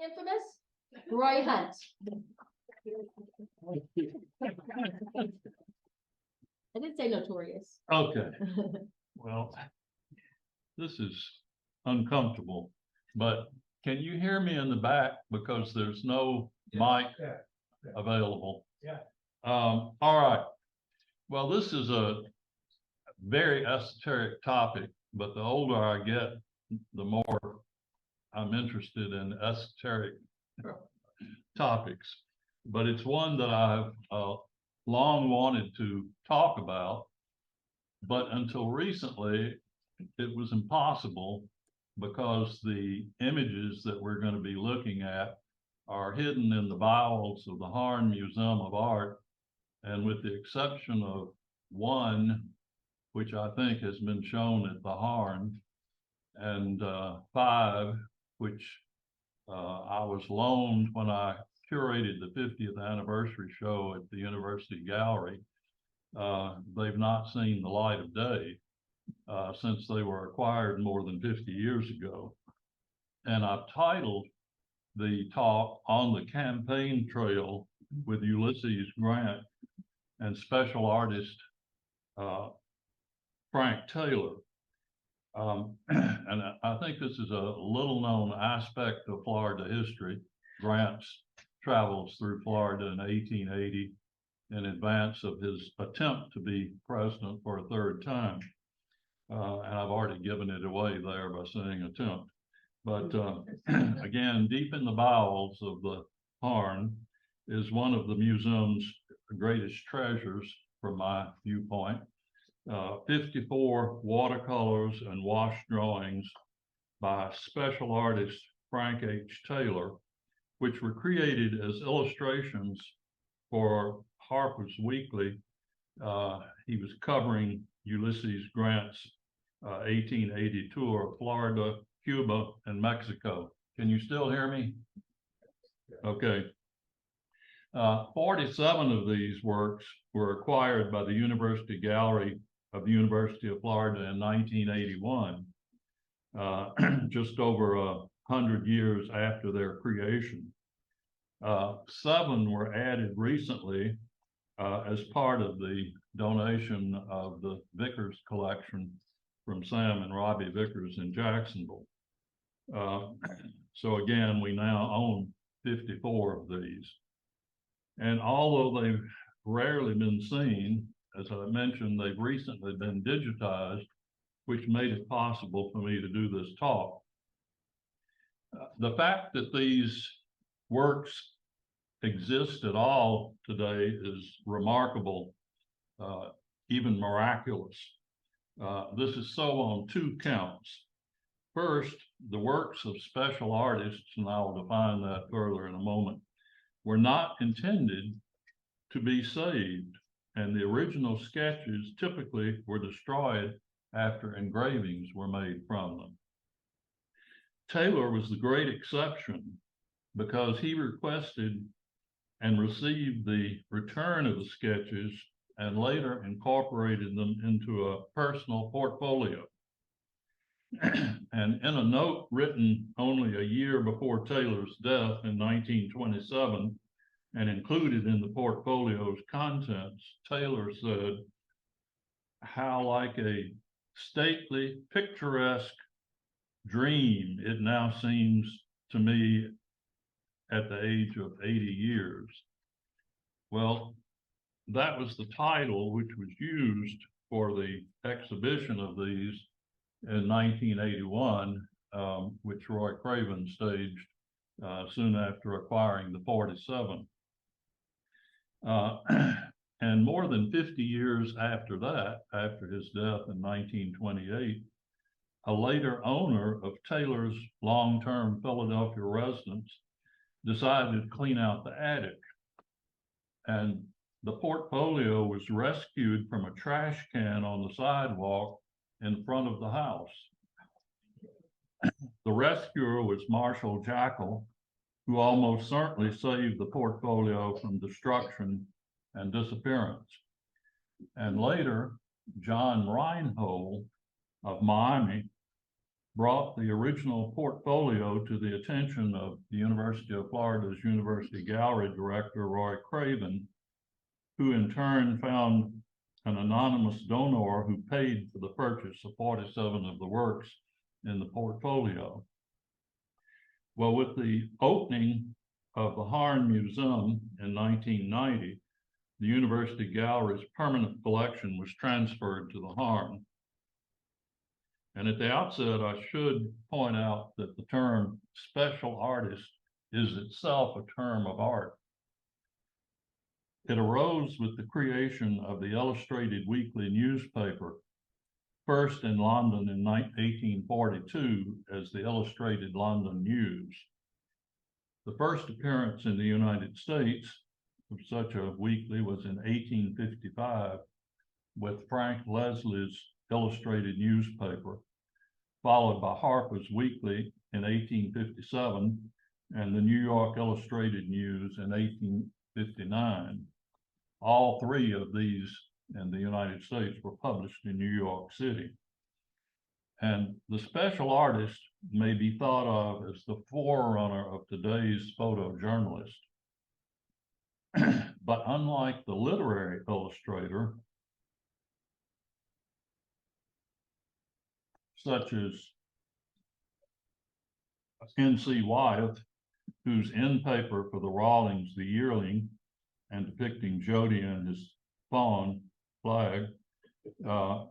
infamous Roy Hunt. I didn't say notorious. Okay, well, this is uncomfortable, but can you hear me in the back because there's no mic available? Yeah. All right. Well, this is a very esoteric topic, but the older I get, the more I'm interested in esoteric topics. But it's one that I've long wanted to talk about, but until recently, it was impossible because the images that we're going to be looking at are hidden in the bowels of the Harn Museum of Art. And with the exception of one, which I think has been shown at the Harn, and 5, which I was loaned when I curated the 50th anniversary show at the University Gallery. They've not seen the light of day since they were acquired more than 50 years ago. And I've titled the talk "On the Campaign Trail with Ulysses Grant and Special Artist Frank Taylor." And I think this is a little known aspect of Florida history. Grant's travels through Florida in 1880 in advance of his attempt to be president for a third time. And I've already given it away there by saying attempt. But again, deep in the bowels of the Harn is one of the museum's greatest treasures from my viewpoint. 54 watercolors and wash drawings by special artist Frank H. Taylor, which were created as illustrations for Harper's Weekly. He was covering Ulysses Grant's 1880 tour of Florida, Cuba, and Mexico. Can you still hear me? Okay. 47 of these works were acquired by the University Gallery of the University of Florida in 1981, just over 100 years after their creation. 7 were added recently as part of the donation of the Vickers collection from Sam and Robbie Vickers in Jacksonville. So again, we now own 54 of these. And although they've rarely been seen, as I mentioned, they've recently been digitized, which made it possible for me to do this talk. The fact that these works exist at all today is remarkable, even miraculous. This is so on 2 counts. First, the works of special artists, and I will define that further in a moment, were not intended to be saved, and the original sketches typically were destroyed after engravings were made from them. Taylor was the great exception because he requested and received the return of the sketches and later incorporated them into a personal portfolio. And in a note written only a year before Taylor's death in 1927 and included in the portfolio's contents, Taylor said, "How like a stately, picturesque dream it now seems to me at the age of 80 years. Well, that was the title which was used for the exhibition of these in 1981, which Roy Craven staged soon after acquiring the 47. And more than 50 years after that, after his death in 1928, a later owner of Taylor's long-term Philadelphia residence decided to clean out the attic. And the portfolio was rescued from a trash can on the sidewalk in front of the house. The rescuer was Marshall Jackal, who almost certainly saved the portfolio from destruction and disappearance. And later, John Reinhold of Miami brought the original portfolio to the attention of the University of Florida's University Gallery Director, Roy Craven, who in turn found an anonymous donor who paid for the purchase of 47 of the works in the portfolio. Well, with the opening of the Harn Museum in 1990, the University Gallery's permanent collection was transferred to the Harn. And at the outset, I should point out that the term special artist is itself a term of art. It arose with the creation of the Illustrated Weekly newspaper, first in London in 1842 as the Illustrated London News. The first appearance in the United States of such a weekly was in 1855 with Frank Leslie's Illustrated newspaper, followed by Harper's Weekly in 1857 and the New York Illustrated News in 1859. All three of these in the United States were published in New York City. And the special artist may be thought of as the forerunner of today's photojournalist. But unlike the literary illustrator, such as N.C. Wyeth, whose end paper for the Rawlings, The Yearling, and depicting Jody and his fawn flag,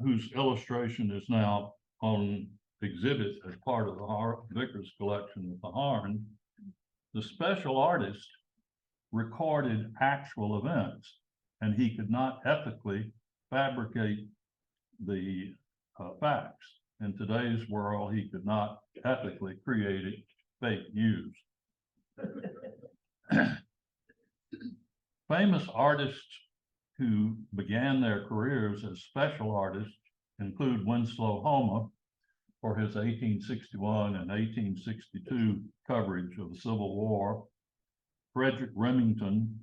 whose illustration is now on exhibit as part of the Vickers collection at the Harn, the special artist recorded actual events, and he could not ethically fabricate the facts. In today's world, he could not ethically create fake news. Famous artists who began their careers as special artists include Winslow Homer for his 1861 and 1862 coverage of the Civil War, Frederick Remington,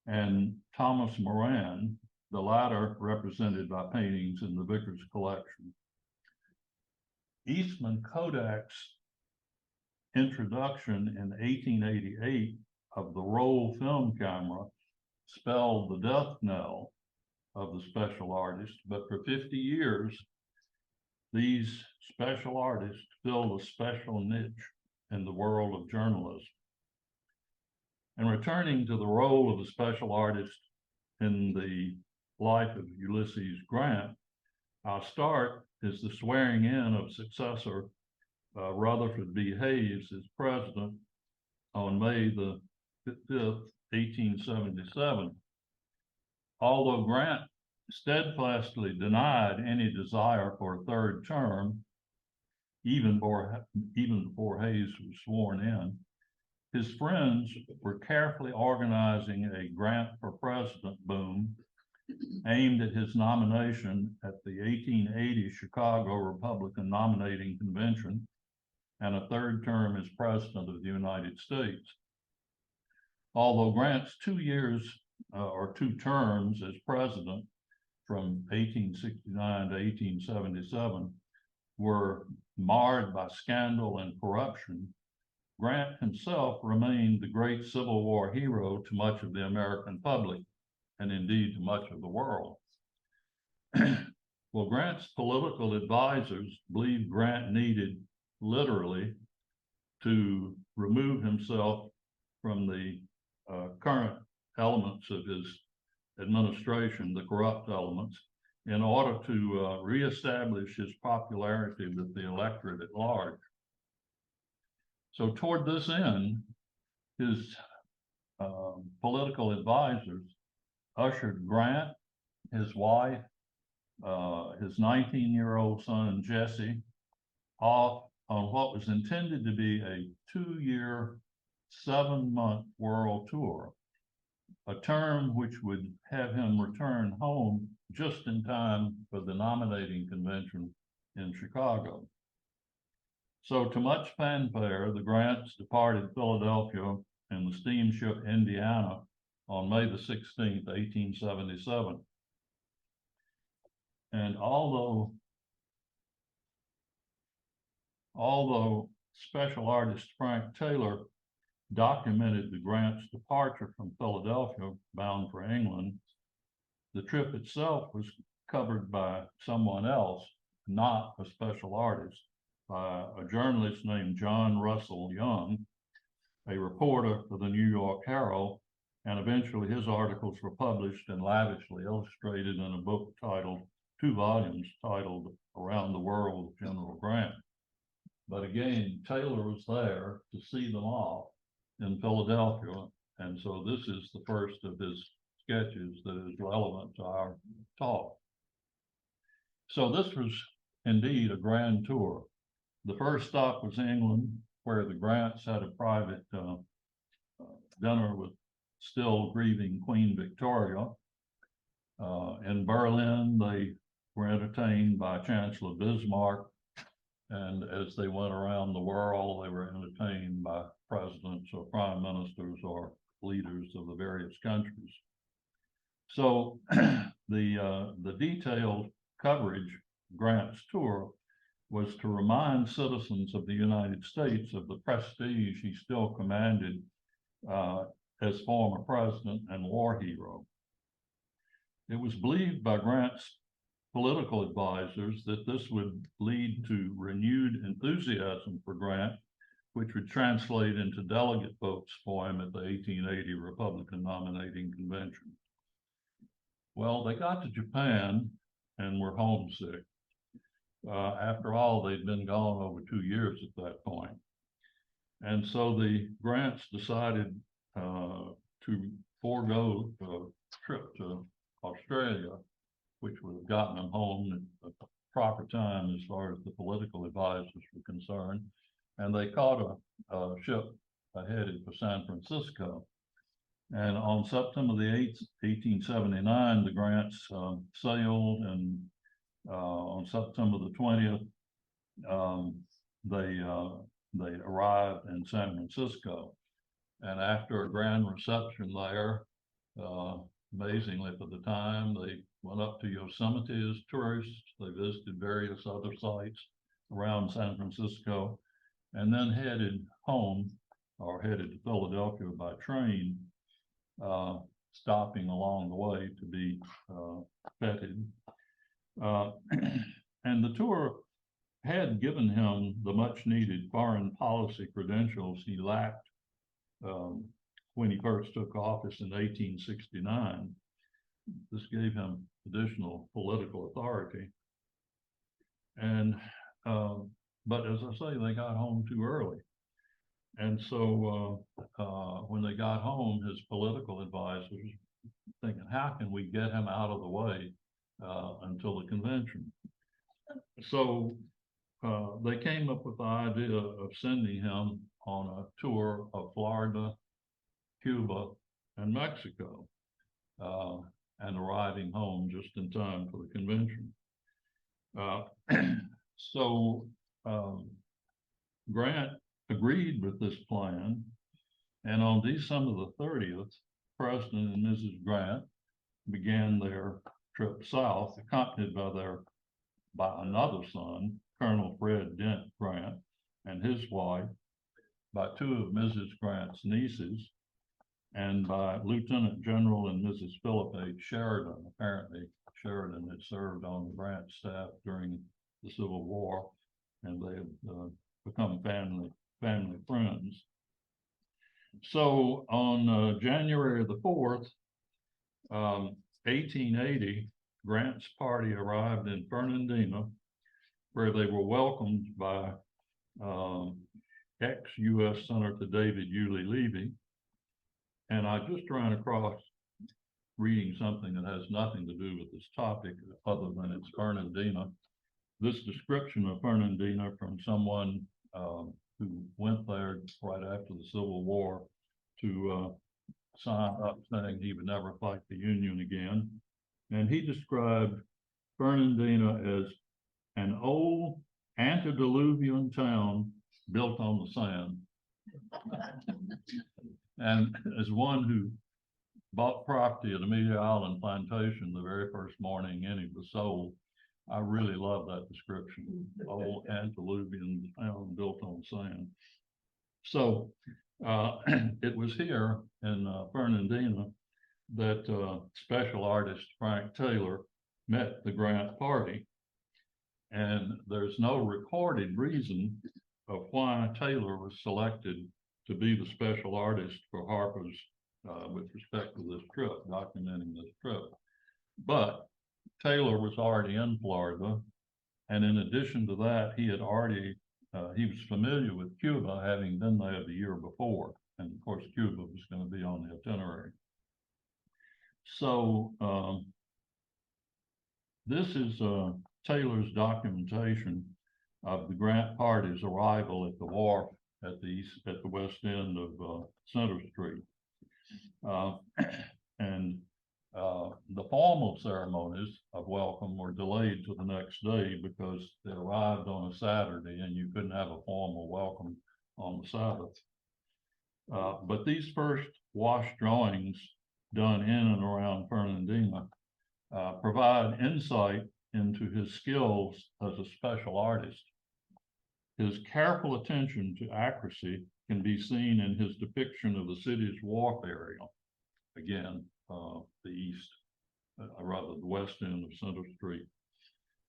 and Thomas Moran, the latter represented by paintings in the Vickers collection. Eastman Kodak's introduction in 1888 of the roll film camera spelled the death knell of the special artist, but for 50 years, these special artists filled a special niche in the world of journalism. And returning to the role of the special artist in the life of Ulysses Grant, our start is the swearing in of successor Rutherford B. Hayes as president on May the 5th, 1877. Although Grant steadfastly denied any desire for a third term, even before Hayes was sworn in, his friends were carefully organizing a Grant for President boom aimed at his nomination at the 1880 Chicago Republican Nominating Convention and a third term as President of the United States. Although Grant's 2 years or 2 terms as president from 1869 to 1877 were marred by scandal and corruption, Grant himself remained the great Civil War hero to much of the American public, and indeed to much of the world. Well, Grant's political advisors believed Grant needed literally to remove himself from the current elements of his administration, the corrupt elements, in order to reestablish his popularity with the electorate at large. So toward this end, his political advisors ushered Grant, his wife, his 19-year-old son, Jesse, off on what was intended to be a 2-year, 7-month world tour, a term which would have him return home just in time for the nominating convention in Chicago. So to much fanfare, the Grants departed Philadelphia in the steamship Indiana on May the 16th, 1877. And although although special artist Frank Taylor documented the Grant's departure from Philadelphia bound for England, the trip itself was covered by someone else, not a special artist, by a journalist named John Russell Young, a reporter for the New York Herald, and eventually his articles were published and lavishly illustrated in a book titled, 2 volumes titled Around the World with General Grant. But again, Taylor was there to see them off in Philadelphia, and so this is the first of his sketches that is relevant to our talk. So this was indeed a grand tour. The first stop was England, where the Grants had a private dinner with still grieving Queen Victoria. In Berlin, they were entertained by Chancellor Bismarck, and as they went around the world, they were entertained by presidents or prime ministers or leaders of the various countries. So the detailed coverage Grant's tour was to remind citizens of the United States of the prestige he still commanded as former president and war hero. It was believed by Grant's political advisors that this would lead to renewed enthusiasm for Grant, which would translate into delegate votes for him at the 1880 Republican nominating convention. Well, they got to Japan and were homesick. After all, they'd been gone over 2 years at that point. And so the Grants decided to forego the trip to Australia, which would have gotten them home at the proper time as far as the political advisors were concerned. And they caught a ship headed for San Francisco. And on September the 8th, 1879, the Grants sailed, and on September the 20th, they arrived in San Francisco. And after a grand reception there, amazingly for the time, they went up to Yosemite as tourists. They visited various other sites around San Francisco, and then headed home, or headed to Philadelphia by train, stopping along the way to be feted. And the tour had given him the much needed foreign policy credentials he lacked when he first took office in 1869. This gave him additional political authority. And, but as I say, they got home too early. And so when they got home, his political advisors thinking, how can we get him out of the way until the convention? So they came up with the idea of sending him on a tour of Florida, Cuba, and Mexico, and arriving home just in time for the convention. So Grant agreed with this plan, and on December the 30th, President and Mrs. Grant began their trip south, accompanied by another son, Colonel Fred Dent Grant, and his wife, by 2 of Mrs. Grant's nieces, and by Lieutenant General and Mrs. Philip H. Sheridan. Apparently, Sheridan had served on the Grant staff during the Civil War, and they had become family friends. So on January the 4th, 1880, Grant's party arrived in Fernandina, where they were welcomed by ex-U.S. Senator David Yulee Levy. And I just ran across reading something that has nothing to do with this topic other than it's Fernandina. This description of Fernandina from someone who went there right after the Civil War to sign up saying he would never fight the Union again. And he described Fernandina as an old antediluvian town built on the sand. And as one who bought property at Amelia Island Plantation the very first morning any was sold, I really love that description, old antediluvian town built on sand. So, it was here in Fernandina that special artist Frank Taylor met the Grant party. And there's no recorded reason of why Taylor was selected to be the special artist for Harper's with respect to this trip, documenting this trip. But Taylor was already in Florida. And in addition to that, he was familiar with Cuba, having been there the year before. And of course, Cuba was going to be on the itinerary. So this is Taylor's documentation of the Grant party's arrival at the wharf at the west end of Center Street. The formal ceremonies of welcome were delayed to the next day because they arrived on a Saturday and you couldn't have a formal welcome on the Sabbath. But these first wash drawings done in and around Fernandina provide insight into his skills as a special artist. His careful attention to accuracy can be seen in his depiction of the city's wharf area. Again, the east, rather the west end of Center Street.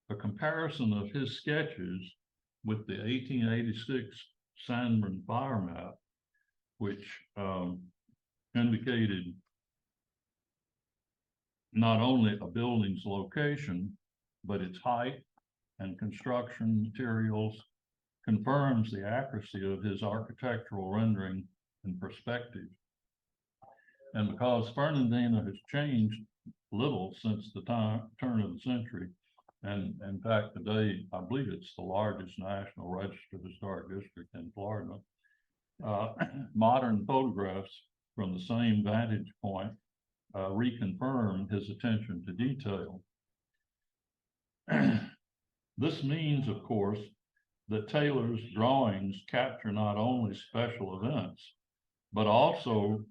A comparison of his sketches with the 1886 Sanborn fire map, which indicated not only a building's location, but its height and construction materials, confirms the accuracy of his architectural rendering and perspective. And because Fernandina has changed little since the turn of the century, and in fact today I believe it's the largest National Register Historic District in Florida, modern photographs from the same vantage point reconfirm his attention to detail. This means, of course, that Taylor's drawings capture not only special events, but also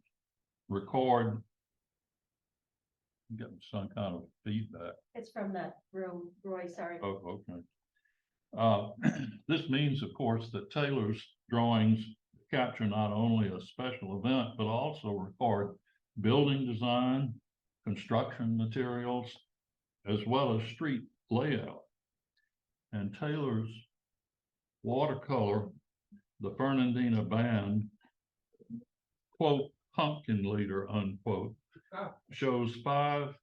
record, getting some kind of feedback. It's from that room, Roy, sorry. Oh, okay. This means, of course, that Taylor's drawings capture not only a special event, but also record building design, construction materials, as well as street layout. And Taylor's watercolor, the Fernandina Band, quote, pumpkin leader, unquote, shows 5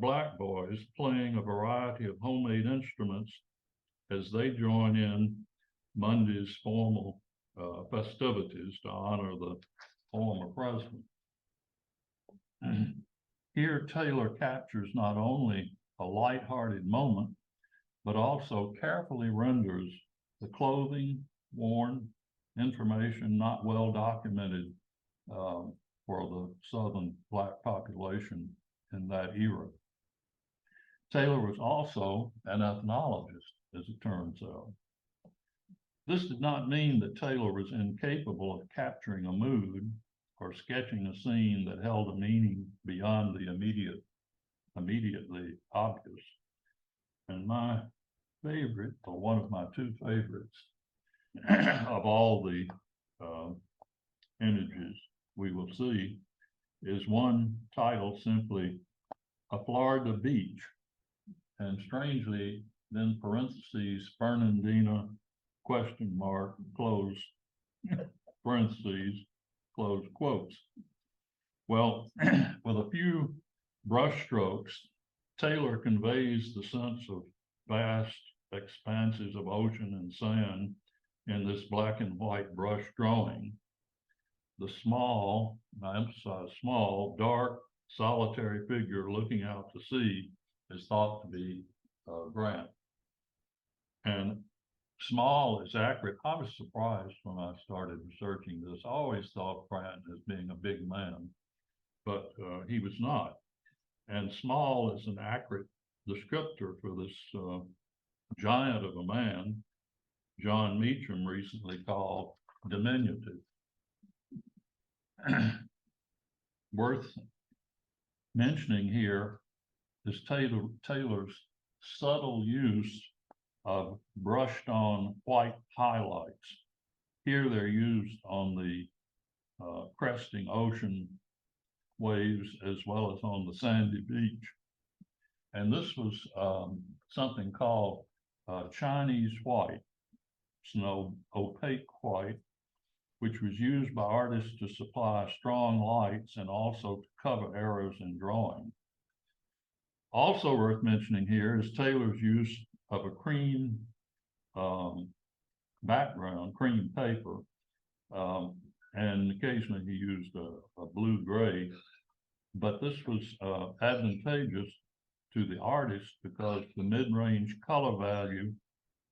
black boys playing a variety of homemade instruments as they join in Monday's formal festivities to honor the former president. Here, Taylor captures not only a lighthearted moment, but also carefully renders the clothing worn, information not well documented for the Southern Black population in that era. Taylor was also an ethnologist, as it turns out. This did not mean that Taylor was incapable of capturing a mood or sketching a scene that held a meaning beyond the immediately obvious. And my favorite, or one of my 2 favorites of all the images we will see, is one titled simply "A Florida Beach," and strangely, then parentheses, Fernandina, question mark, close parentheses, close quotes. Well, with a few brush strokes, Taylor conveys the sense of vast expanses of ocean and sand in this black and white brush drawing. The small, I emphasize small, dark, solitary figure looking out to sea is thought to be Grant. And small is accurate. I was surprised when I started researching this. I always thought Grant as being a big man, but he was not. And small is an accurate descriptor for this giant of a man John Meacham recently called diminutive. Worth mentioning here is Taylor's subtle use of brushed on white highlights. Here they're used on the cresting ocean waves as well as on the sandy beach. And this was something called Chinese white, snow opaque white, which was used by artists to supply strong lights and also to cover errors in drawing. Also worth mentioning here is Taylor's use of a cream background, cream paper, and occasionally he used a blue-gray, but this was advantageous to the artist because the mid-range color value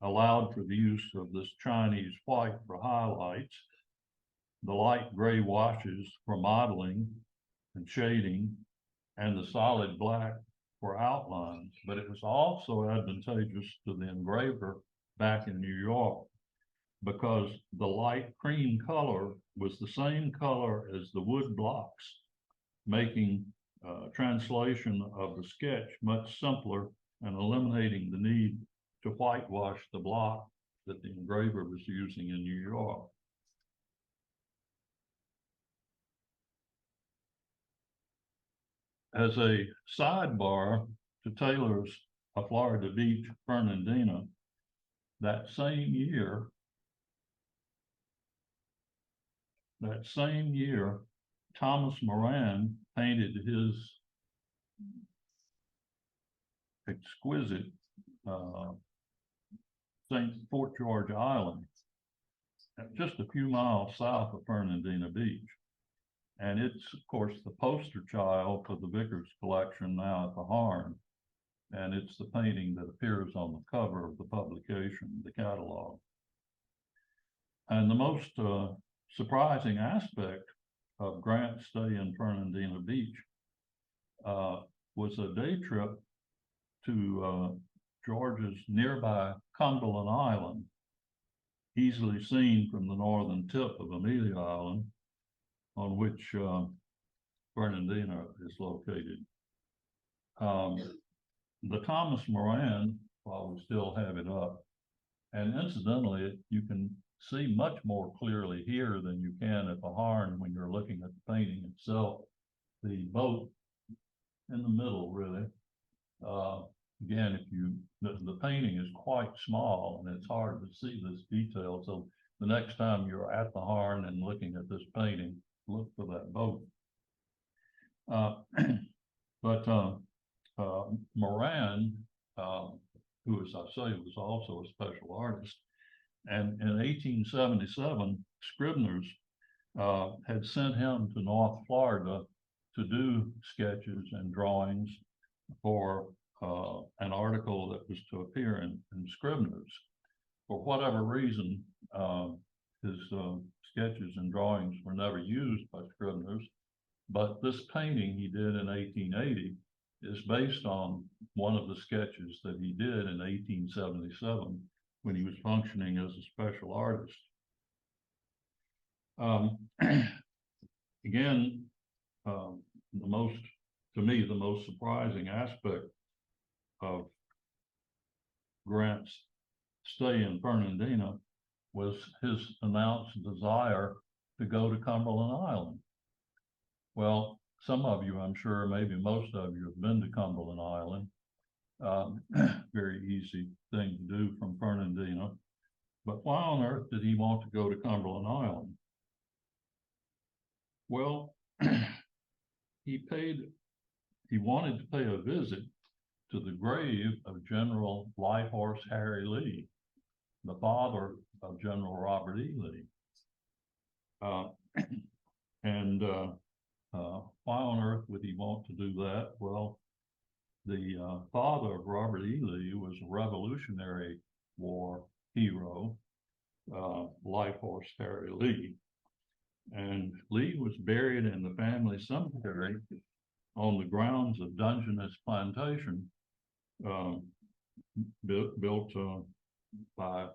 allowed for the use of this Chinese white for highlights, the light gray washes for modeling and shading, and the solid black for outlines. But it was also advantageous to the engraver back in New York because the light cream color was the same color as the wood blocks, making translation of the sketch much simpler and eliminating the need to whitewash the block that the engraver was using in New York. As a sidebar to Taylor's A Florida Beach, Fernandina, that same year, Thomas Moran painted his exquisite Fort George Island, just a few miles south of Fernandina Beach. And it's, of course, the poster child for the Vickers collection now at the Harn. And it's the painting that appears on the cover of the publication, the catalog. And the most surprising aspect of Grant's stay in Fernandina Beach was a day trip to Georgia's nearby Cumberland Island, easily seen from the northern tip of Amelia Island, on which Fernandina is located. The Thomas Moran, while we still have it up, and incidentally, you can see much more clearly here than you can at the Harn when you're looking at the painting itself. The boat in the middle, really. Again, the painting is quite small and it's hard to see this detail. So the next time you're at the Harn and looking at this painting, look for that boat. Moran, who, as I say, was also a special artist, and in 1877, Scribner's had sent him to North Florida to do sketches and drawings for an article that was to appear in Scribner's. For whatever reason, his sketches and drawings were never used by Scribner's, but this painting he did in 1880 is based on one of the sketches that he did in 1877 when he was functioning as a special artist. Again, to me, the most surprising aspect of Grant's stay in Fernandina was his announced desire to go to Cumberland Island. Well, some of you, I'm sure, maybe most of you have been to Cumberland Island. Very easy thing to do from Fernandina. But why on earth did he want to go to Cumberland Island? Well, he wanted to pay a visit to the grave of General Light Horse Harry Lee, the father of General Robert E. Lee. Why on earth would he want to do that? Well, the father of Robert E. Lee was a Revolutionary War hero, Light Horse Harry Lee. And Lee was buried in the family cemetery on the grounds of Dungeness Plantation, built by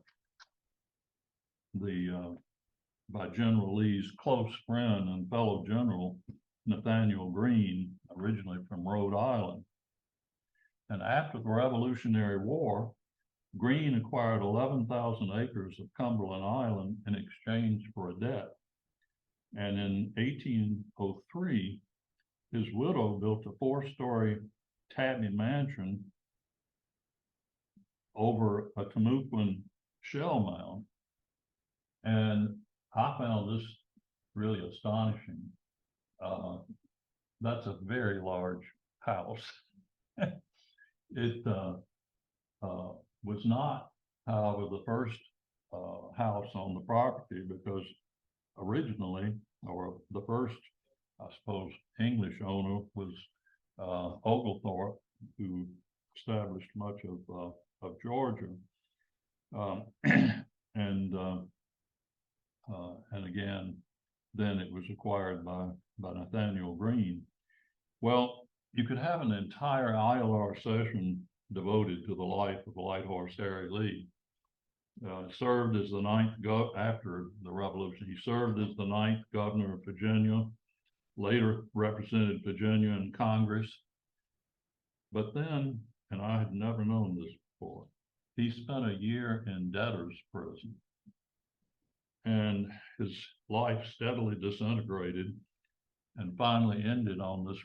General Lee's close friend and fellow general, Nathaniel Greene, originally from Rhode Island. And after the Revolutionary War, Greene acquired 11,000 acres of Cumberland Island in exchange for a debt. And in 1803, his widow built a 4-story tabby mansion over a Timucuan shell mound. And I found this really astonishing. That's a very large house. It was not, however, the first house on the property, because originally, or the first, I suppose, English owner was Oglethorpe, who established much of Georgia, and again, then it was acquired by Nathaniel Greene. Well, you could have an entire ILR session devoted to the life of Light Horse Harry Lee. Served as the 9th after the Revolution. He served as the 9th governor of Virginia, later represented Virginia in Congress. But then, and I had never known this before, he spent a year in debtor's prison. And his life steadily disintegrated and finally ended on this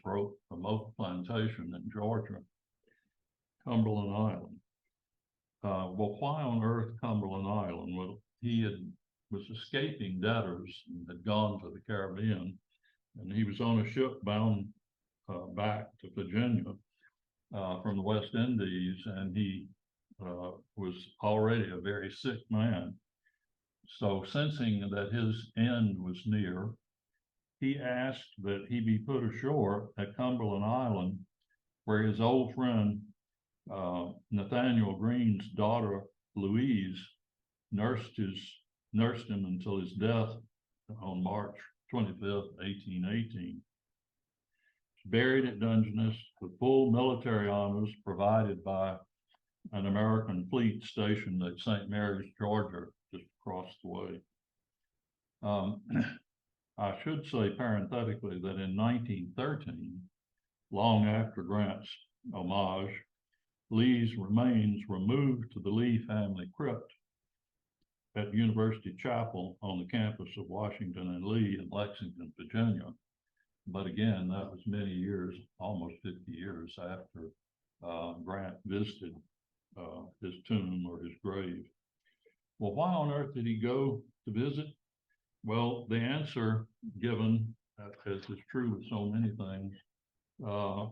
remote plantation in Georgia, Cumberland Island. Well, why on earth Cumberland Island? Well, he was escaping debtors and had gone to the Caribbean, and he was on a ship bound back to Virginia from the West Indies, and he was already a very sick man. So sensing that his end was near, he asked that he be put ashore at Cumberland Island, where his old friend Nathaniel Greene's daughter Louise nursed him until his death on March 25th, 1818. He's buried at Dungeness with full military honors provided by an American fleet stationed at St. Mary's, Georgia, just across the way. I should say parenthetically that in 1913, long after Grant's homage, Lee's remains were moved to the Lee family crypt at University Chapel on the campus of Washington and Lee in Lexington, Virginia. But again, that was many years, almost 50 years after Grant visited his tomb or his grave. Well, why on earth did he go to visit? Well, the answer given, as is true with so many things,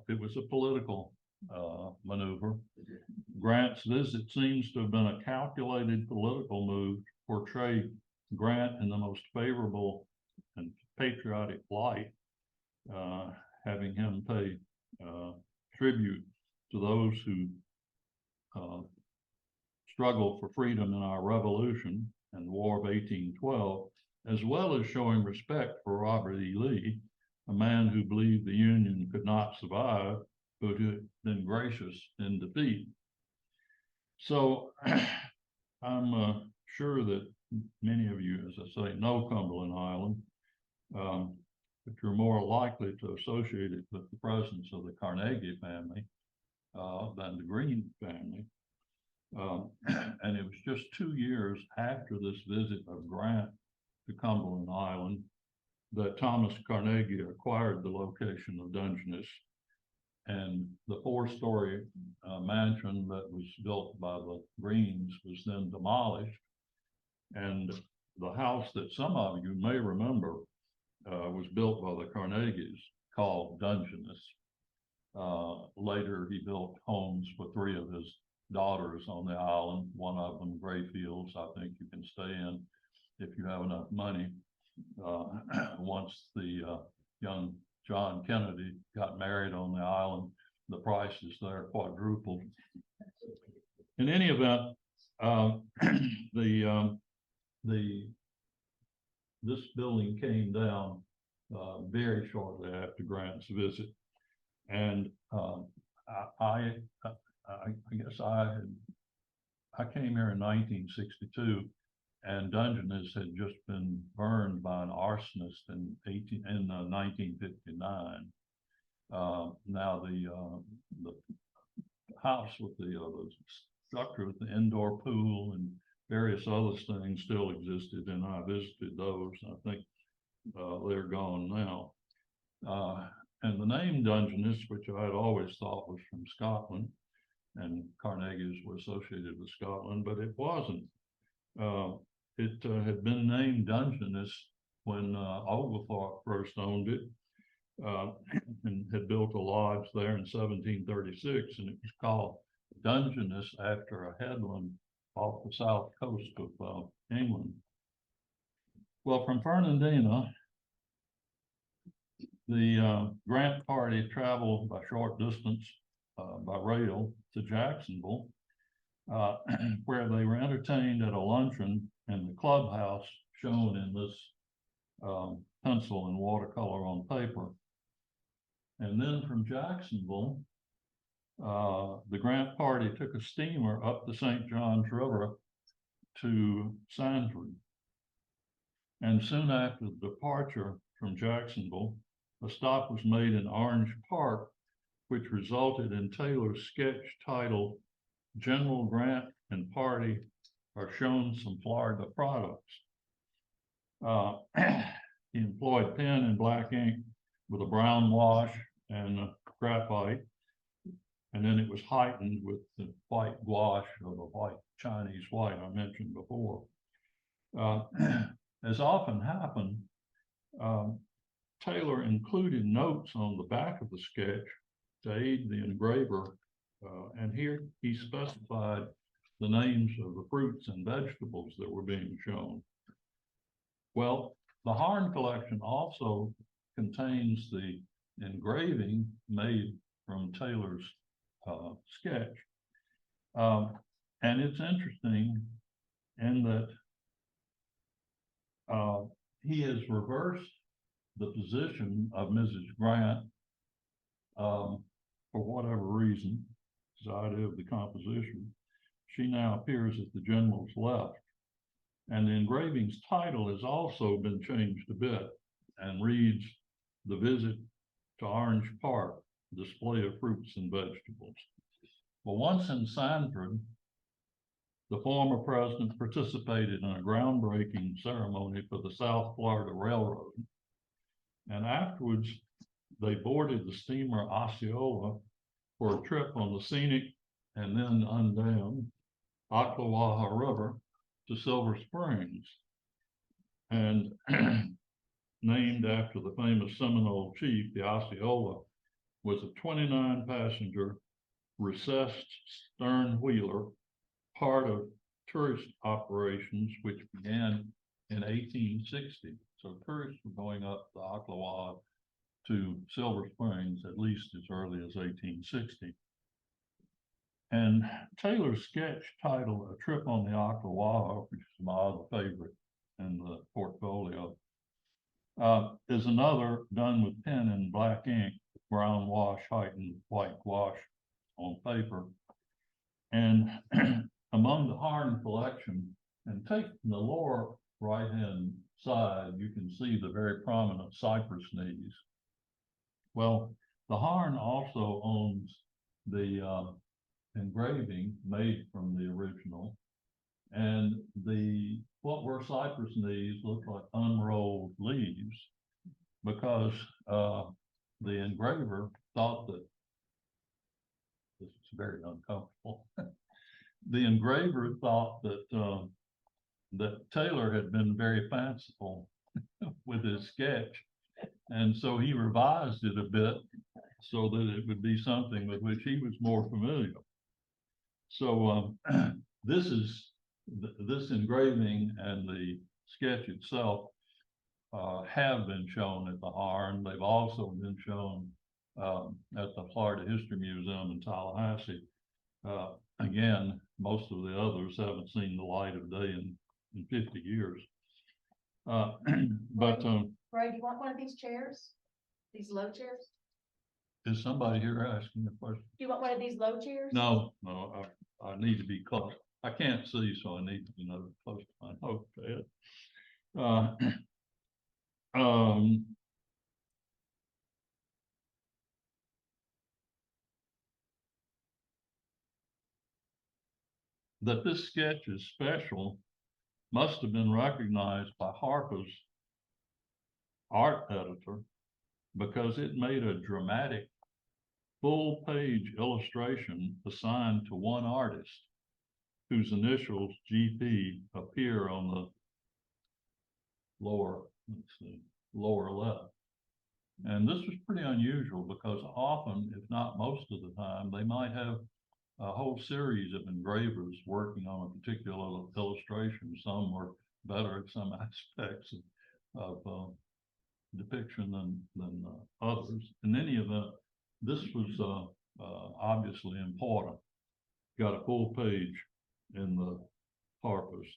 it was a political maneuver. Grant's visit seems to have been a calculated political move to portray Grant in the most favorable and patriotic light, having him pay tribute to those who struggled for freedom in our revolution and the War of 1812, as well as showing respect for Robert E. Lee, a man who believed the Union could not survive, but who had been gracious in defeat. So I'm sure that many of you, as I say, know Cumberland Island, but you're more likely to associate it with the presence of the Carnegie family than the Greene family. And it was just 2 years after this visit of Grant to Cumberland Island that Thomas Carnegie acquired the location of Dungeness, and the 4-story mansion that was built by the Greenes was then demolished, and the house that some of you may remember was built by the Carnegies, called Dungeness. Later, he built homes for 3 of his daughters on the island, one of them Grayfields, I think you can stay in if you have enough money. Once the young John Kennedy got married on the island, the prices there quadrupled. In any event, this building came down very shortly after Grant's visit, and I guess I came here in 1962, and Dungeness had just been burned by an arsonist in 1959. Now the house with the structure with the indoor pool and various other things still existed, and I visited those. I think they're gone now. And the name Dungeness, which I had always thought was from Scotland, and Carnegie's were associated with Scotland, but it wasn't. It had been named Dungeness when Oglethorpe first owned it, and had built a lodge there in 1736, and it was called Dungeness after a headland off the south coast of England. Well, from Fernandina, the Grant party traveled by short distance by rail to Jacksonville, where they were entertained at a luncheon in the clubhouse shown in this pencil and watercolor on paper. And then from Jacksonville, the Grant party took a steamer up the St. Johns River to Sanford. And soon after the departure from Jacksonville, a stop was made in Orange Park, which resulted in Taylor's sketch titled General Grant and Party Are Shown Some Florida Products. He employed pen and black ink with a brown wash and graphite, and then it was heightened with the white gouache or the white Chinese white I mentioned before. As often happened, Taylor included notes on the back of the sketch to aid the engraver, and here he specified the names of the fruits and vegetables that were being shown. Well, the Harn collection also contains the engraving made from Taylor's sketch. And it's interesting in that he has reversed the position of Mrs. Grant for whatever reason, his idea of the composition. She now appears at the general's left. And the engraving's title has also been changed a bit and reads The Visit to Orange Park, Display of Fruits and Vegetables. Well, once in Sanford, the former president participated in a groundbreaking ceremony for the South Florida Railroad. And afterwards, they boarded the steamer Osceola for a trip on the scenic and then undammed Ocklawaha River to Silver Springs, and named after the famous Seminole chief, the Osceola was a 29-passenger recessed stern wheeler, part of tourist operations which began in 1860. So tourists were going up the Ocklawaha to Silver Springs at least as early as 1860. And Taylor's sketch titled A Trip on the Ocklawaha, which is my other favorite in the portfolio, is another done with pen and black ink, brown wash, heightened white gouache on paper. And among the Harn collection, and taking the lower right-hand side, you can see the very prominent cypress knees. Well, the Harn also owns the engraving made from the original, and what were cypress knees look like unrolled leaves because the engraver thought that this is very uncomfortable. The engraver thought that that Taylor had been very fanciful with his sketch, and so he revised it a bit so that it would be something with which he was more familiar. So this engraving and the sketch itself have been shown at the Harn. They've also been shown at the Florida History Museum in Tallahassee. Again, most of the others haven't seen the light of day in 50 years. But Ray, do you want one of these chairs? These low chairs? is somebody here asking a question? Do you want one of these low chairs? No, I need to be close. I can't see, so I need to be close to my notepad. that this sketch is special must have been recognized by Harper's art editor, because it made a dramatic full-page illustration assigned to one artist whose initials GP appear on the lower left. And this was pretty unusual because often, if not most of the time, they might have a whole series of engravers working on a particular illustration. Some were better at some aspects of depiction than others. In any event, this was obviously important. Got a full page in the Harper's.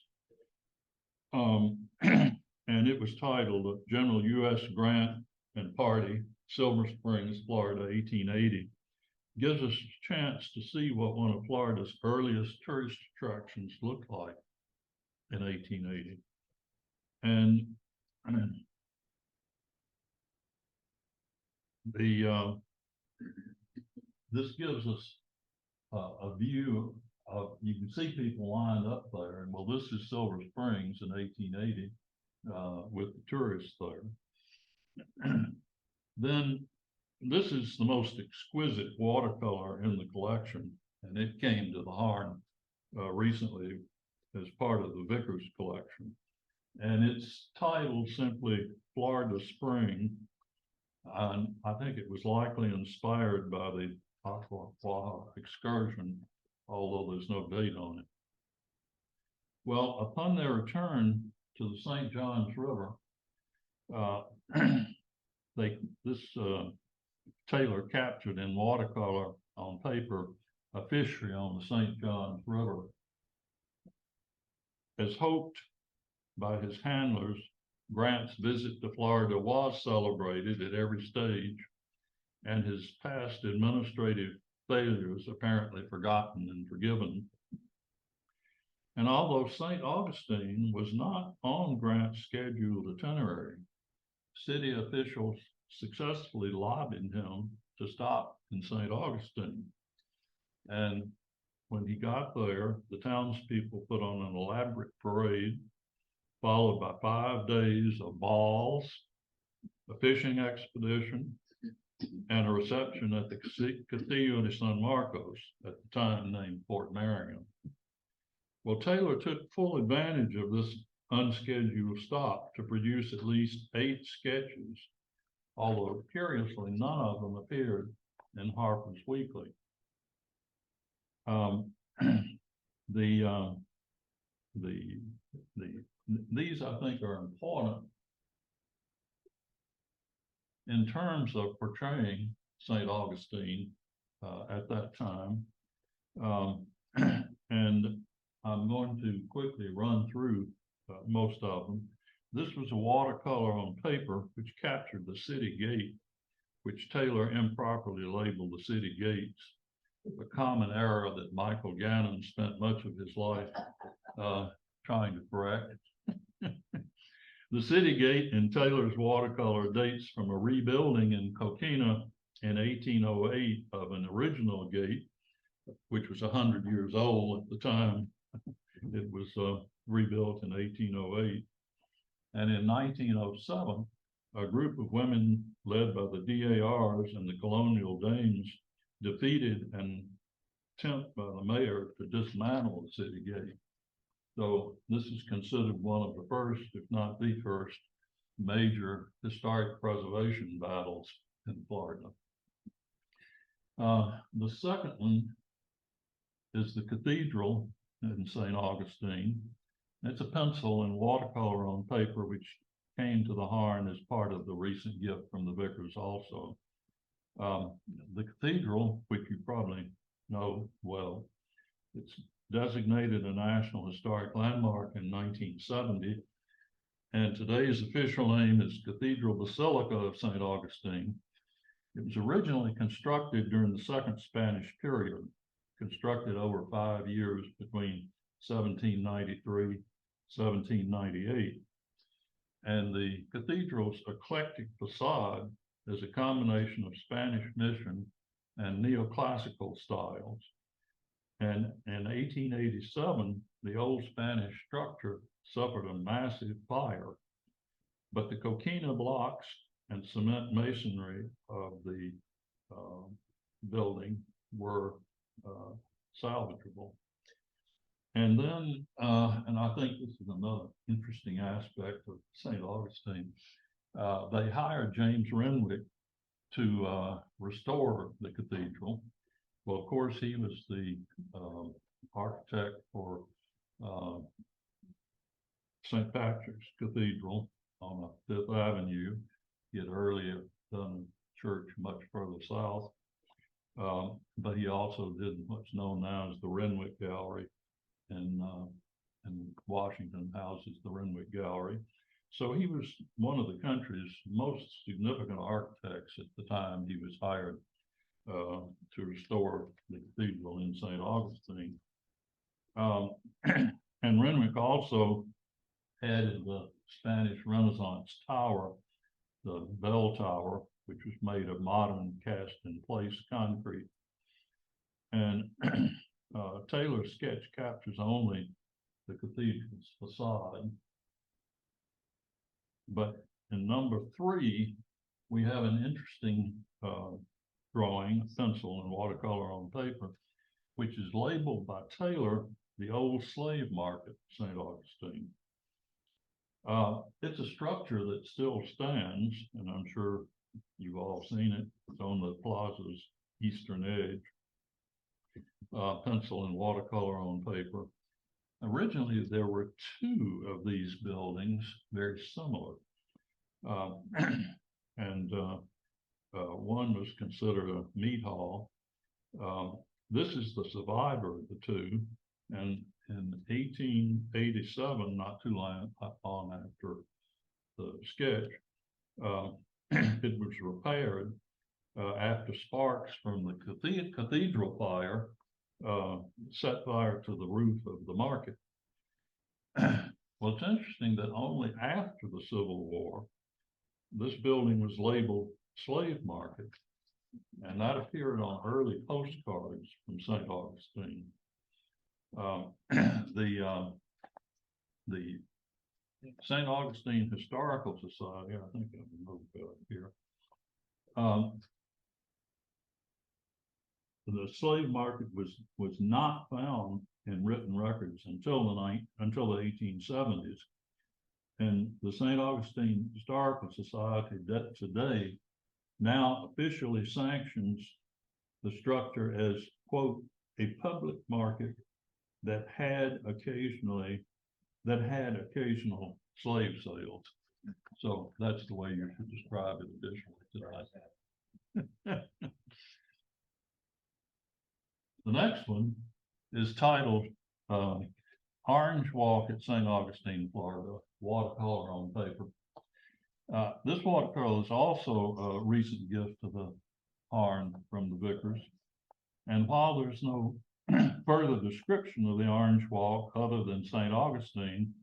And it was titled General U.S. Grant and Party, Silver Springs, Florida, 1880. Gives us a chance to see what one of Florida's earliest tourist attractions looked like in 1880. And this gives us a view of, you can see people lined up there, and well, this is Silver Springs in 1880 with the tourists there. Then this is the most exquisite watercolor in the collection, and it came to the Harn recently as part of the Vickers collection. And it's titled simply Florida Spring. And I think it was likely inspired by the Ocklawaha excursion, although there's no date on it. Well, upon their return to the St. Johns River, Taylor captured in watercolor on paper a fishery on the St. Johns River. As hoped by his handlers, Grant's visit to Florida was celebrated at every stage, and his past administrative failures apparently forgotten and forgiven. And although St. Augustine was not on Grant's scheduled itinerary, city officials successfully lobbied him to stop in St. Augustine. And when he got there, the townspeople put on an elaborate parade, followed by 5 days of balls, a fishing expedition, and a reception at the Castillo de San Marcos, at the time named Fort Marion. Well, Taylor took full advantage of this unscheduled stop to produce at least 8 sketches, although curiously, none of them appeared in Harper's Weekly. These, I think, are important in terms of portraying St. Augustine at that time. And I'm going to quickly run through most of them. This was a watercolor on paper which captured the city gate, which Taylor improperly labeled the city gates, a common error that Michael Gannon spent much of his life trying to correct. The city gate in Taylor's watercolor dates from a rebuilding in Coquina in 1808 of an original gate, which was 100 years old at the time. It was rebuilt in 1808. And in 1907, a group of women led by the DARs and the colonial dames defeated an attempt by the mayor to dismantle the city gate. So this is considered one of the first, if not the first, major historic preservation battles in Florida. The second one is the cathedral in St. Augustine. It's a pencil and watercolor on paper, which came to the Harn as part of the recent gift from the Vickers also. The cathedral, which you probably know well, it's designated a National Historic Landmark in 1970, and today's official name is Cathedral Basilica of St. Augustine. It was originally constructed during the Second Spanish period, constructed over 5 years between 1793 1798. And the cathedral's eclectic facade is a combination of Spanish mission and neoclassical styles. And in 1887, the old Spanish structure suffered a massive fire, but the coquina blocks and cement masonry of the building were salvageable. And then, and I think this is another interesting aspect of St. Augustine, they hired James Renwick to restore the cathedral. Well, of course, he was the architect for St. Patrick's Cathedral on Fifth Avenue. He had earlier done a church much further south, but he also did what's known now as the Renwick Gallery in Washington, houses the Renwick Gallery. So he was one of the country's most significant architects at the time he was hired to restore the cathedral in St. Augustine. And Renwick also added the Spanish Renaissance tower, the bell tower, which was made of modern cast-in-place concrete. And Taylor's sketch captures only the cathedral's facade. But in number 3, we have an interesting drawing, pencil and watercolor on paper, which is labeled by Taylor the old slave market, St. Augustine. It's a structure that still stands, and I'm sure you've all seen it. It's on the plaza's eastern edge. Pencil and watercolor on paper. Originally, there were 2 of these buildings, very similar. And one was considered a meat hall. This is the survivor of the 2. And in 1887, not too long after the sketch, it was repaired after sparks from the cathedral fire set fire to the roof of the market. Well, it's interesting that only after the Civil War, this building was labeled slave market, and that appeared on early postcards from St. Augustine. The St. Augustine Historical Society, I think I can move it here. The slave market was not found in written records until the 1870s, and the St. Augustine Historical Society that today now officially sanctions the structure as, quote, a public market that had occasional slave sales. So that's the way you should describe it additionally tonight. The next one is titled Orange Walk at St. Augustine, Florida, watercolor on paper. This watercolor is also a recent gift to the Harn from the Vickers. And while there's no further description of the Orange Walk other than St. Augustine,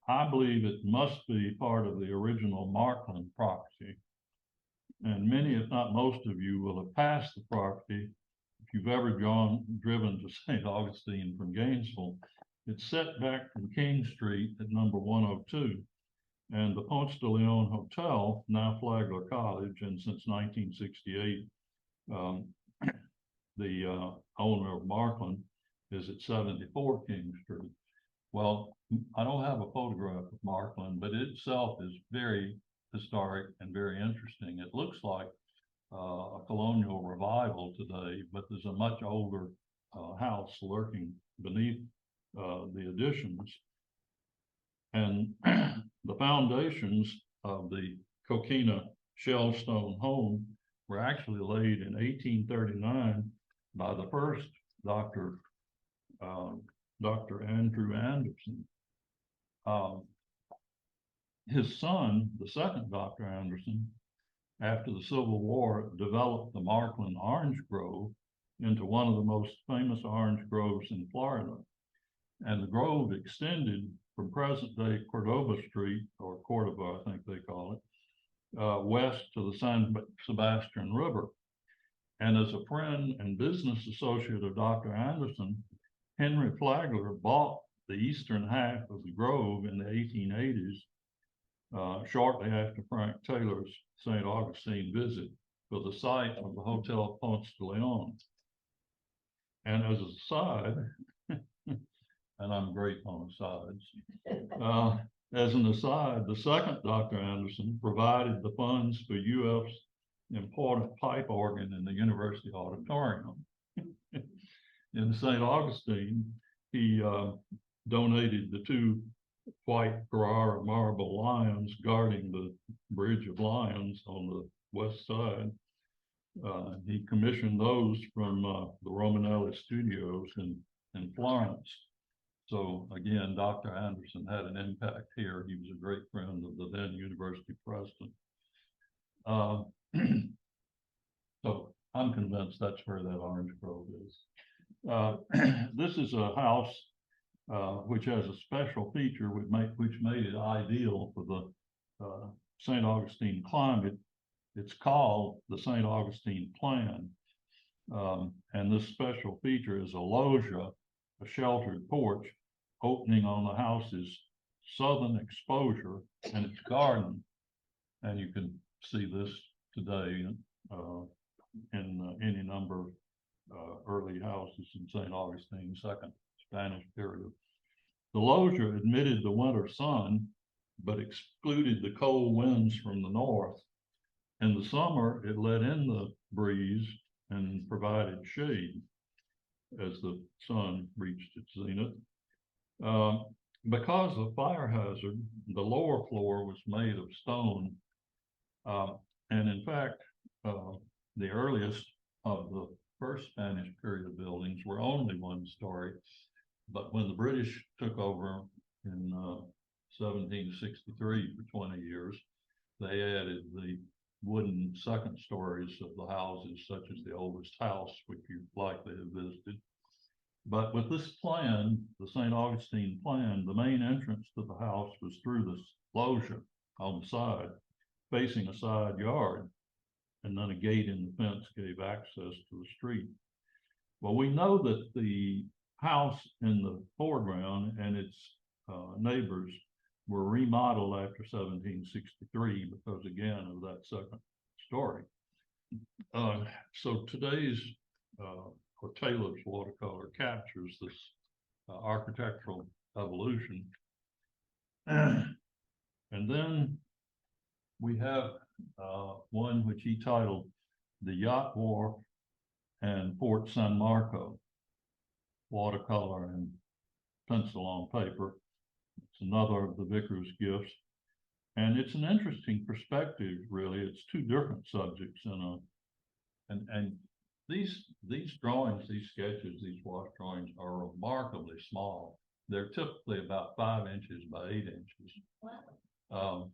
I believe it must be part of the original Markland property. And many, if not most of you, will have passed the property. If you've ever driven to St. Augustine from Gainesville, it's set back from King Street at number 102. And the Ponce de Leon Hotel, now Flagler College, and since 1968, the owner of Markland is at 74 King Street. Well, I don't have a photograph of Markland, but it itself is very historic and very interesting. It looks like a colonial revival today, but there's a much older house lurking beneath the additions. And the foundations of the Coquina shellstone home were actually laid in 1839 by the first Dr. Andrew Anderson. His son, the second Dr. Anderson, after the Civil War, developed the Markland Orange Grove into one of the most famous orange groves in Florida. And the grove extended from present-day Cordova Street, or Cordova, I think they call it, west to the San Sebastian River. And as a friend and business associate of Dr. Anderson, Henry Flagler bought the eastern half of the Grove in the 1880s, shortly after Frank Taylor's St. Augustine visit for the site of the Hotel Ponce de Leon. And as an aside, and I'm great on asides, as an aside, the second Dr. Anderson provided the funds for UF's important pipe organ in the University Auditorium. In St. Augustine, he donated the two white Carrara marble lions guarding the Bridge of Lions on the west side. He commissioned those from the Romanelli Studios in Florence. So again, Dr. Anderson had an impact here. He was a great friend of the then University president. So I'm convinced that's where that orange grove is. This is a house which has a special feature which made it ideal for the St. Augustine climate. It's called the St. Augustine Plan. And this special feature is a loggia, a sheltered porch opening on the house's southern exposure and its garden. And you can see this today in any number of early houses in St. Augustine, second Spanish period. The loggia admitted the winter sun, but excluded the cold winds from the north. In the summer, it let in the breeze and provided shade as the sun reached its zenith. Because of fire hazard, the lower floor was made of stone. And in fact, the earliest of the first Spanish period buildings were only one story. But when the British took over in 1763 for 20 years, they added the wooden second stories of the houses, such as the oldest house, which you likely have visited. But with this plan, the St. Augustine Plan, the main entrance to the house was through this loggia on the side, facing a side yard, and then a gate in the fence gave access to the street. Well, we know that the house in the foreground and its neighbors were remodeled after 1763 because, again, of that second story. So today's or Taylor's watercolor captures this architectural evolution. And then we have one which he titled The Yacht Wharf and Fort San Marco, watercolor and pencil on paper. It's another of the Vickers gifts. And it's an interesting perspective, really. It's two different subjects and these drawings, these sketches, these wash drawings are remarkably small. They're typically about 5 inches by 8 inches. Wow.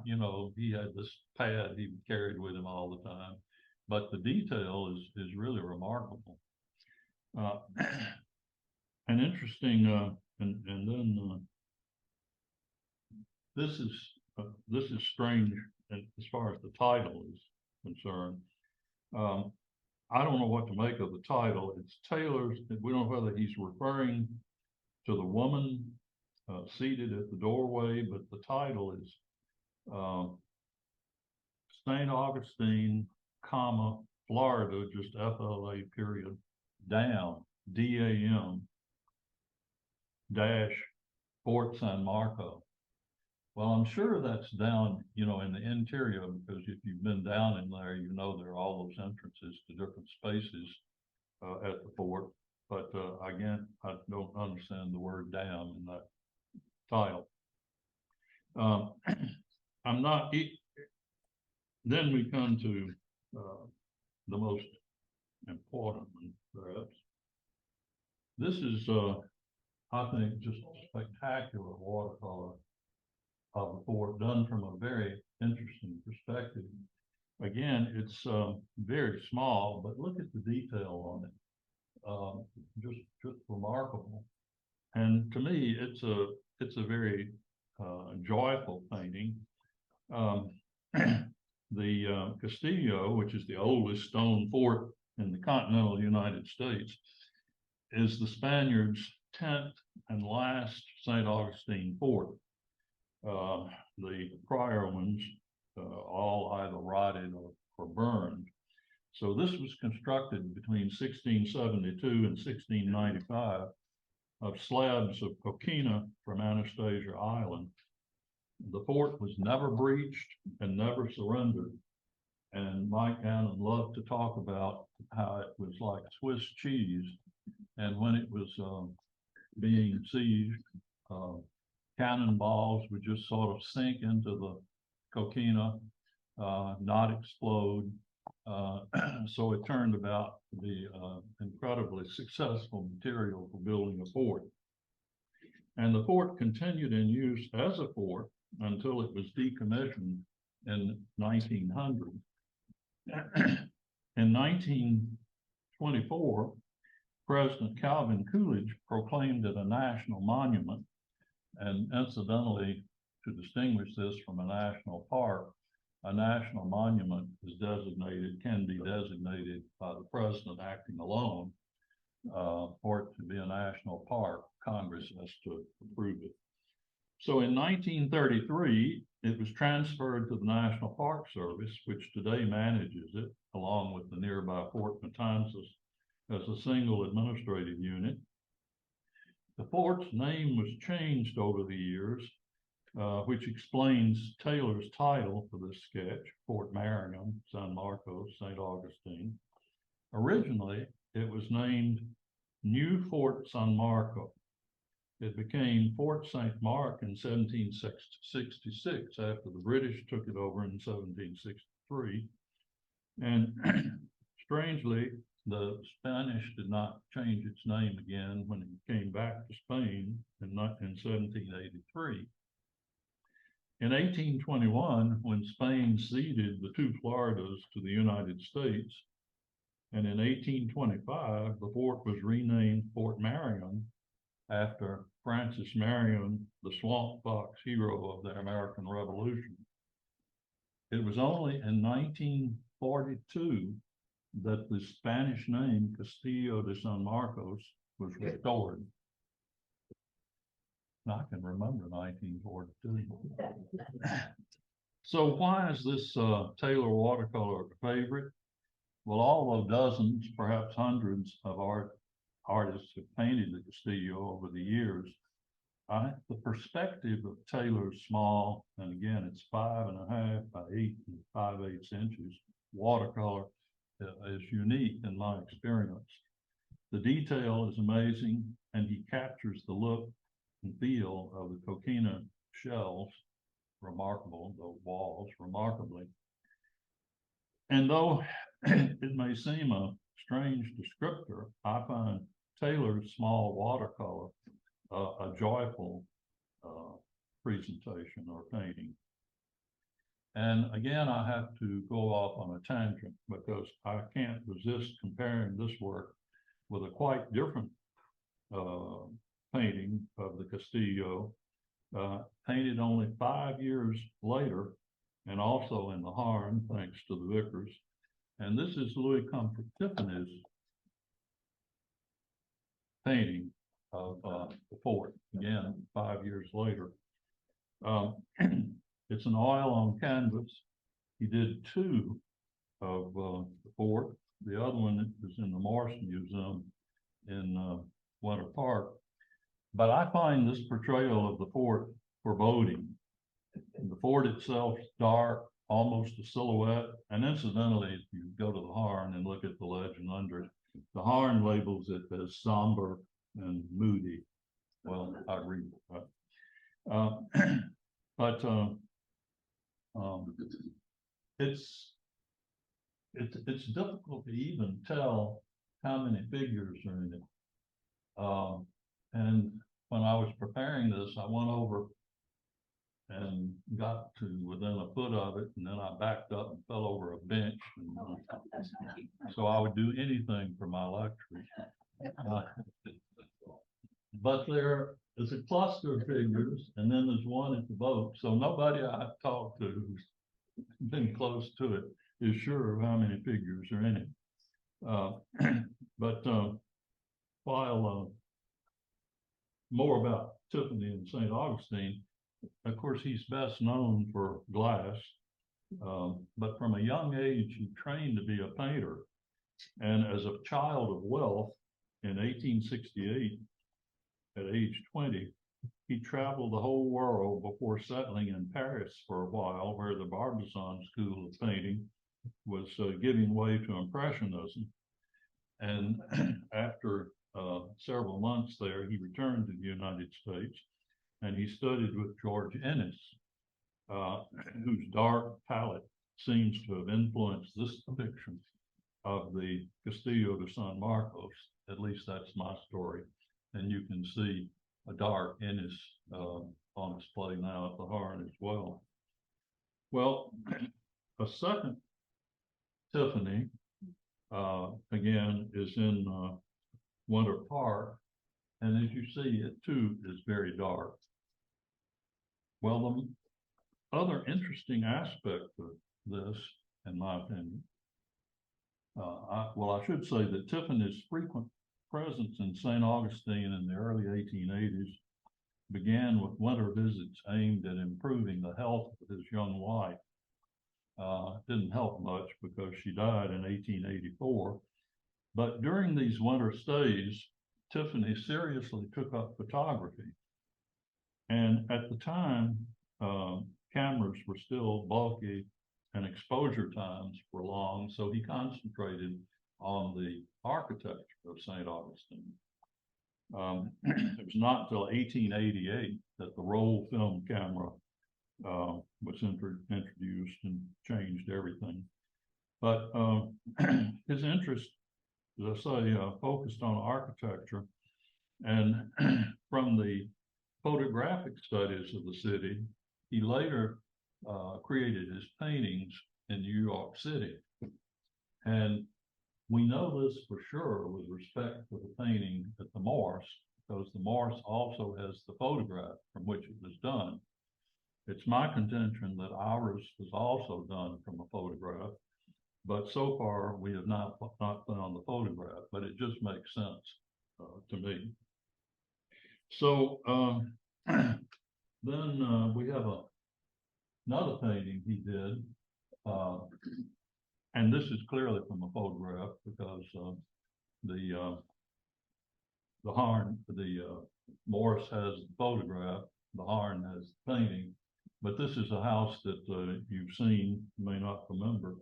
You know, he had this pad he carried with him all the time, but the detail is really remarkable. An interesting, and then this is strange as far as the title is concerned. I don't know what to make of the title. It's Taylor's. We don't know whether he's referring to the woman seated at the doorway, but the title is St. Augustine, comma, Florida, just FLA period, down, DAM, dash, Fort San Marco. Well, I'm sure that's down, you know, in the interior, because if you've been down in there, you know there are all those entrances to different spaces at the fort. But again, I don't understand the word "down" in that title. I'm not. Then we come to the most important one, perhaps. This is, I think, just a spectacular watercolor of the fort, done from a very interesting perspective. Again, it's very small, but look at the detail on it. Just remarkable. And to me, it's a very joyful painting. The Castillo, which is the oldest stone fort in the continental United States, is the Spaniards' 10th and last St. Augustine fort. The prior ones all either rotted or burned. So this was constructed between 1672 and 1695 of slabs of coquina from Anastasia Island. The fort was never breached and never surrendered. And Mike Allen loved to talk about how it was like Swiss cheese. And when it was being sieged, cannonballs would just sort of sink into the coquina, not explode. So it turned about to be incredibly successful material for building a fort. And the fort continued in use as a fort until it was decommissioned in 1900. In 1924, President Calvin Coolidge proclaimed it a national monument. And incidentally, to distinguish this from a national park, a national monument is designated, can be designated by the president acting alone. For it to be a national park, Congress has to approve it. So in 1933, it was transferred to the National Park Service, which today manages it, along with the nearby Fort Matanzas, as a single administrative unit. The fort's name was changed over the years, which explains Taylor's title for this sketch, Fort Marion, San Marcos, St. Augustine. Originally, it was named New Fort San Marco. It became Fort St. Mark in 1766 after the British took it over in 1763. And strangely, the Spanish did not change its name again when it came back to Spain in 1783. In 1821, when Spain ceded the two Floridas to the United States, and in 1825, the fort was renamed Fort Marion after Francis Marion, the swamp fox hero of the American Revolution. It was only in 1942 that the Spanish name Castillo de San Marcos was restored. I can remember 1942. So why is this Taylor watercolor a favorite? Well, although dozens, perhaps hundreds of artists have painted the Castillo over the years, the perspective of Taylor's small, and again, it's 5.5 by 8 5/8 inches watercolor is unique in my experience. The detail is amazing, and he captures the look and feel of the coquina shells, remarkable, those walls, remarkably. And though it may seem a strange descriptor, I find Taylor's small watercolor a joyful presentation or painting. And again, I have to go off on a tangent because I can't resist comparing this work with a quite different painting of the Castillo, painted only 5 years later, and also in the Harn, thanks to the Vickers. And this is Louis Comfort Tiffany's painting of the fort, again, 5 years later. It's an oil on canvas. He did 2 of the fort. The other one is in the Morse Museum in Winter Park. But I find this portrayal of the fort foreboding. The fort itself is dark, almost a silhouette. And incidentally, if you go to the Harn and look at the legend under it, the Harn labels it as somber and moody. Well, I read it, right? But it's difficult to even tell how many figures are in it. And when I was preparing this, I went over and got to within a foot of it, and then I backed up and fell over a bench. And, so I would do anything for my lectures. But there is a cluster of figures, and then there's one at the boat. So nobody I've talked to been close to it is sure of how many figures are in it. But while more about Tiffany and St. Augustine, of course, he's best known for glass. But from a young age, he trained to be a painter. And as a child of wealth in 1868, at age 20, he traveled the whole world before settling in Paris for a while, where the Barbizon School of Painting was giving way to Impressionism. And after several months there, he returned to the United States and he studied with George Ennis, whose dark palette seems to have influenced this depiction of the Castillo de San Marcos. At least that's my story. And you can see a dark Ennis on display now at the Harn as well. Well, a second Tiffany, again, is in Winter Park. And as you see, it too is very dark. Well, the other interesting aspect of this, in my opinion, I should say that Tiffany's frequent presence in St. Augustine in the early 1880s began with winter visits aimed at improving the health of his young wife. Didn't help much because she died in 1884. But during these winter stays, Tiffany seriously took up photography. And at the time, cameras were still bulky and exposure times were long, so he concentrated on the architecture of St. Augustine. It was not until 1888 that the roll film camera was introduced and changed everything. But his interest, as I say, focused on architecture, and from the photographic studies of the city, he later created his paintings in New York City. And we know this for sure with respect to the painting at the Morse, because the Morse also has the photograph from which it was done. It's my contention that ours was also done from a photograph, but so far we have not found the photograph, but it just makes sense to me. So then we have another painting he did, and this is clearly from a photograph because the Harn, the Morse has the photograph, the Harn has the painting, but this is a house that you've seen, you may not remember,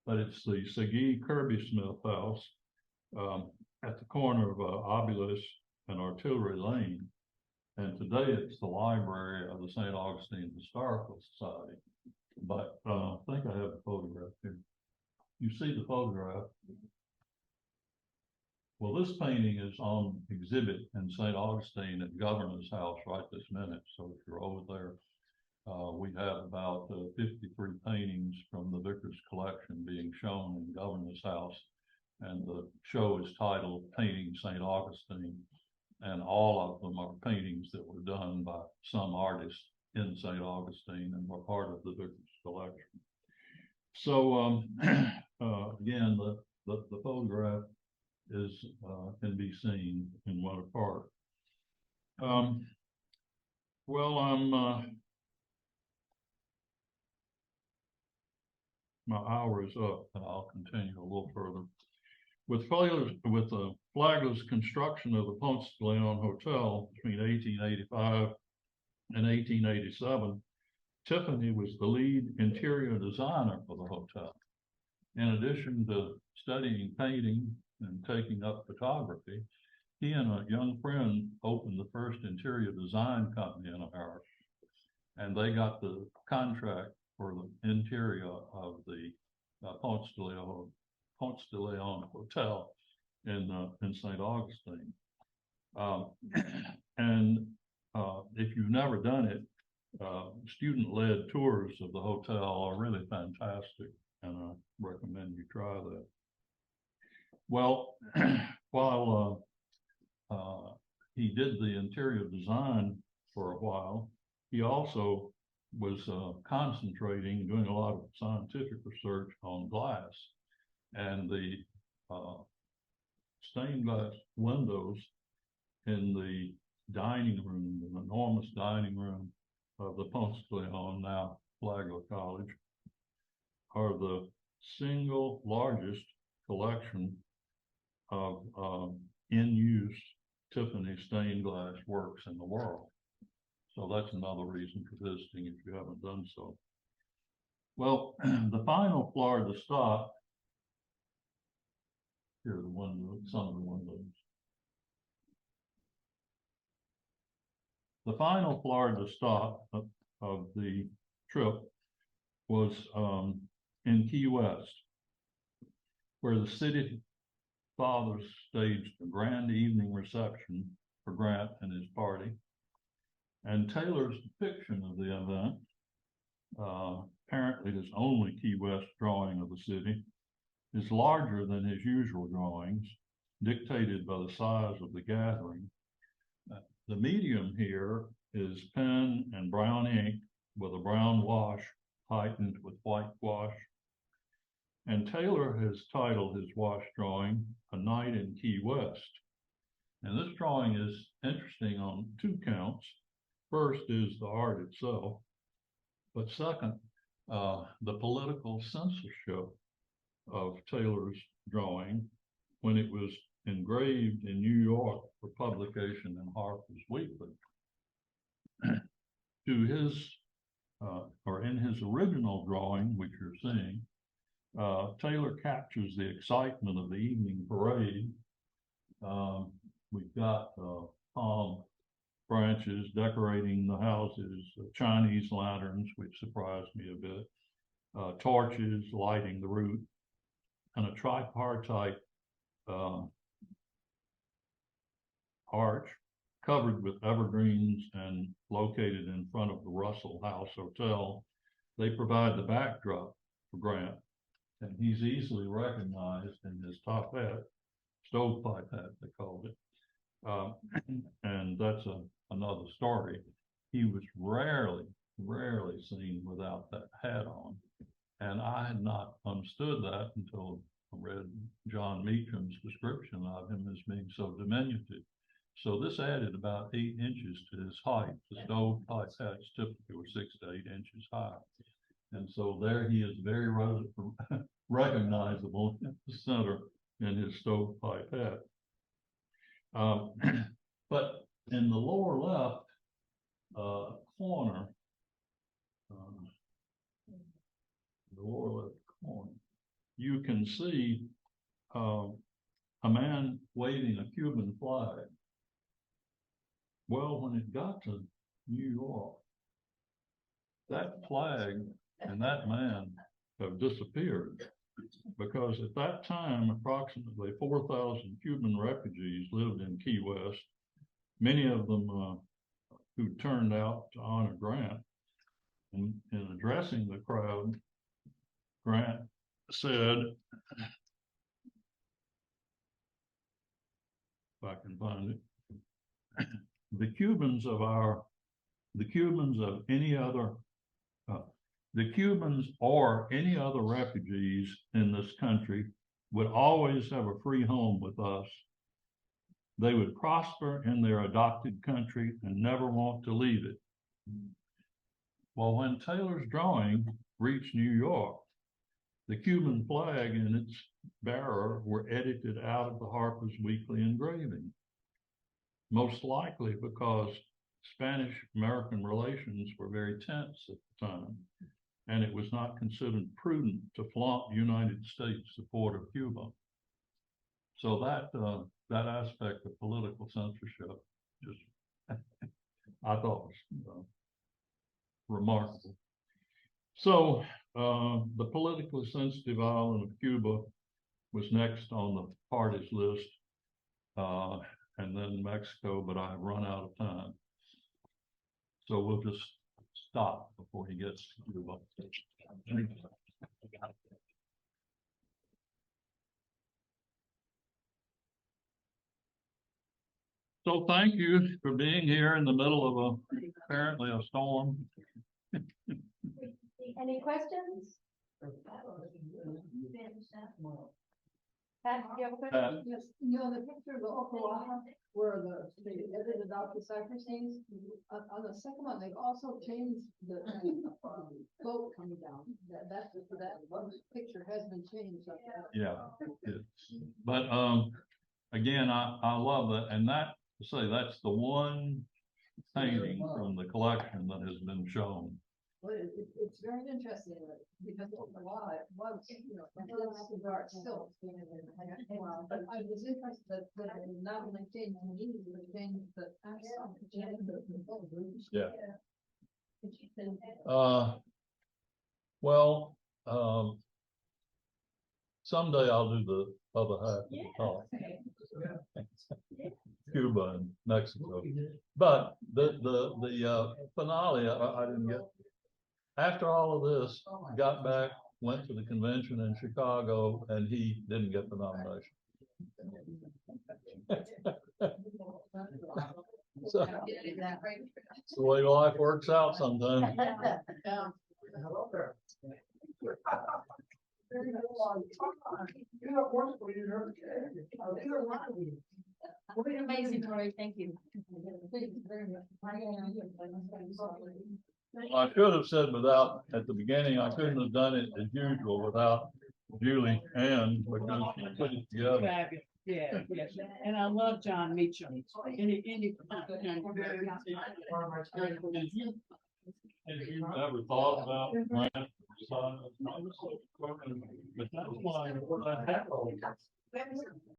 but it's the Segee Kirby Smith house at the corner of Obolus and Artillery Lane. And today it's the library of the St. Augustine Historical Society. But I think I have the photograph here. You see the photograph. Well, this painting is on exhibit in St. Augustine at Governor's House right this minute. So if you're over there, we have about 53 paintings from the Vickers collection being shown in Governor's House. And the show is titled Painting St. Augustine. And all of them are paintings that were done by some artists in St. Augustine and were part of the Vickers collection. So again, the photograph is can be seen in Winter Park. Well, my hour is up, and I'll continue a little further. With the Flagler's construction of the Ponce de Leon Hotel between 1885 and 1887, Tiffany was the lead interior designer for the hotel. In addition to studying painting and taking up photography, he and a young friend opened the first interior design company in America. And they got the contract for the interior of the Ponce de Leon Hotel in St. Augustine. And if you've never done it, student-led tours of the hotel are really fantastic, and I recommend you try that. Well, while he did the interior design for a while, he also was concentrating, doing a lot of scientific research on glass, and the stained glass windows in the dining room, an enormous dining room of the Ponce de Leon, now Flagler College, are the single largest collection of in-use Tiffany stained glass works in the world. So that's another reason for visiting if you haven't done so. Well, the final Florida stop, here are the windows, some of the windows. The final Florida stop of the trip was in Key West, where the city fathers staged a grand evening reception for Grant and his party. And Taylor's depiction of the event, apparently his only Key West drawing of the city, is larger than his usual drawings, dictated by the size of the gathering. The medium here is pen and brown ink with a brown wash heightened with white wash. And Taylor has titled his wash drawing A Night in Key West. And this drawing is interesting on two counts. First is the art itself, but second, the political censorship of Taylor's drawing when it was engraved in New York for publication in Harper's Weekly. To his, or in his original drawing, which you're seeing, Taylor captures the excitement of the evening parade. We've got palm branches decorating the houses, Chinese lanterns, which surprised me a bit, torches lighting the route, and a tripartite arch covered with evergreens and located in front of the Russell House Hotel. They provide the backdrop for Grant, and he's easily recognized in his top hat, stovepipe hat, they called it. And that's another story. He was rarely seen without that hat on. And I had not understood that until I read John Meacham's description of him as being so diminutive. So this added about 8 inches to his height. The stovepipe hats typically were 6 to 8 inches high. And so there he is, very recognizable at the center in his stovepipe hat. But in the lower left corner, you can see a man waving a Cuban flag. Well, when it got to New York, that flag and that man have disappeared, because at that time, approximately 4,000 Cuban refugees lived in Key West, many of them who turned out to honor Grant. And in addressing the crowd, Grant said, if I can find it, the Cubans or any other refugees in this country would always have a free home with us. They would prosper in their adopted country and never want to leave it. Well, when Taylor's drawing reached New York, the Cuban flag and its bearer were edited out of the Harper's Weekly engraving, most likely because Spanish-American relations were very tense at the time, and it was not considered prudent to flaunt United States support of Cuba. So that aspect of political censorship just I thought was remarkable. So the politically sensitive island of Cuba was next on the party's list, and then Mexico, but I have run out of time. So we'll just stop before he gets to Cuba. So thank you for being here in the middle of apparently a storm. Any questions? Pat, do you have a question? Yes, you know, the picture of the Okalaha where they edited out the cypresses, on the second one, they've also changed the boat coming down. That picture has been changed. Yeah. But, again, I love that, and that, to say, that's the one painting from the collection that has been shown. Well, it's very interesting because Okalaha was, you know, it's art still. But I was interested that they not only changed the meaning, but changed the accent. Yeah. Well, someday I'll do the other half of the talk. Cuba and Mexico. But the finale, I didn't get. After all of this, got back, went to the convention in Chicago, and he didn't get the nomination. So, it's the way life works out sometimes. Amazing, Tori, thank you. I should have said without, at the beginning, I couldn't have done it as usual without Julie Ann, because she put it together. Fabulous. Yeah, yes, and I love John Meacham. Any. Have you ever thought about Grant? But that's why I had all